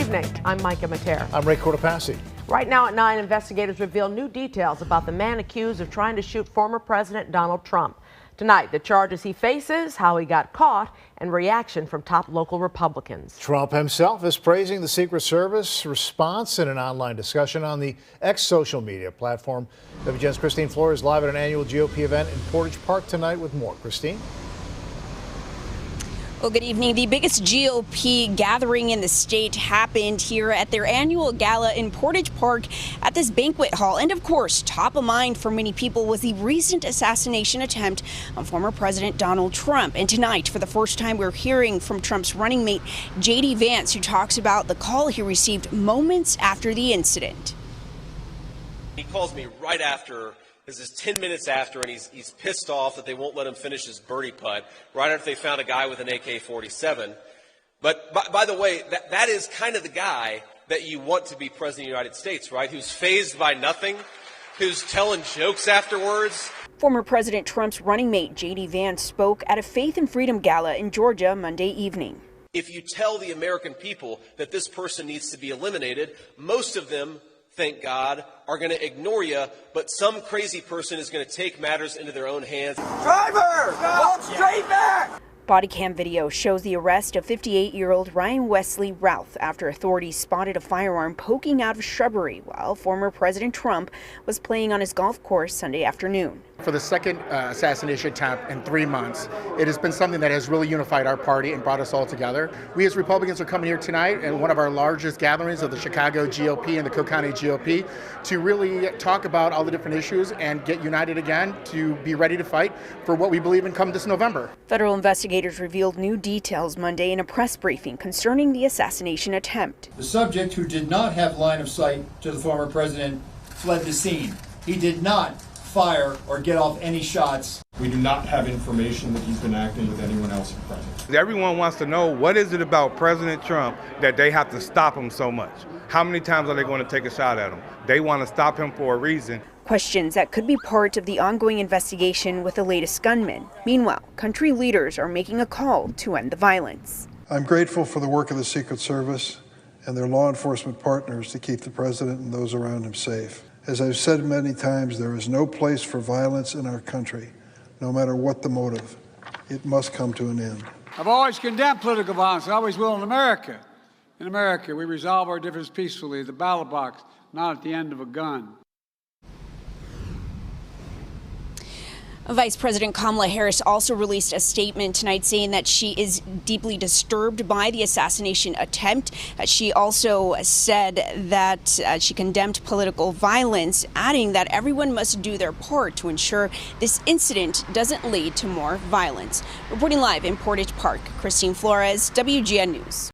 evening. I'm Micah Mater. I'm Ray Cortopassi. Right now at 9, investigators reveal new details about the man accused of trying to shoot former President Donald Trump. Tonight, the charges he faces, how he got caught, and reaction from top local Republicans. Trump himself is praising the Secret Service response in an online discussion on the X social media platform. WGN's Christine Flores live at an annual GOP event in Portage Park tonight with more. Christine? Well, good evening. The biggest GOP gathering in the state happened here at their annual gala in Portage Park at this banquet hall. And of course, top of mind for many people was the recent assassination attempt on former President Donald Trump. And tonight, for the first time, we're hearing from Trump's running mate, J.D. Vance, who talks about the call he received moments after the incident. He calls me right after. This is 10 minutes after, and he's pissed off that they won't let him finish his birdie putt right after they found a guy with an AK-47. But by the way, that is kind of the guy that you want to be president of the United States, right? Who's fazed by nothing, who's telling jokes afterwards. Former President Trump's running mate, J.D. Vance, spoke at a Faith and Freedom Gala in Georgia Monday evening. If you tell the American people that this person needs to be eliminated, most of them, thank God, are going to ignore you, but some crazy person is going to take matters into their own hands. Driver, walk straight back! Body cam video shows the arrest of 58-year-old Ryan Wesley Routh after authorities spotted a firearm poking out of shrubbery while former President Trump was playing on his golf course Sunday afternoon. For the second assassination attempt in 3 months, it has been something that has really unified our party and brought us all together. We as Republicans are coming here tonight at one of our largest gatherings of the Chicago GOP and the Cook County GOP to really talk about all the different issues and get united again to be ready to fight for what we believe in come this November. Federal investigators revealed new details Monday in a press briefing concerning the assassination attempt. The subject, who did not have line of sight to the former president, fled the scene. He did not fire or get off any shots. We do not have information that he's been acting with anyone else at present. Everyone wants to know, what is it about President Trump that they have to stop him so much? How many times are they going to take a shot at him? They want to stop him for a reason. Questions that could be part of the ongoing investigation with the latest gunman. Meanwhile, country leaders are making a call to end the violence. I'm grateful for the work of the Secret Service and their law enforcement partners to keep the president and those around him safe. As I've said many times, there is no place for violence in our country, no matter what the motive. It must come to an end. I've always condemned political violence. I always will in America. In America, we resolve our differences peacefully at the ballot box, not at the end of a gun. Vice President Kamala Harris also released a statement tonight saying that she is deeply disturbed by the assassination attempt. She also said that she condemned political violence, adding that everyone must do their part to ensure this incident doesn't lead to more violence. Reporting live in Portage Park, Christine Flores, WGN News.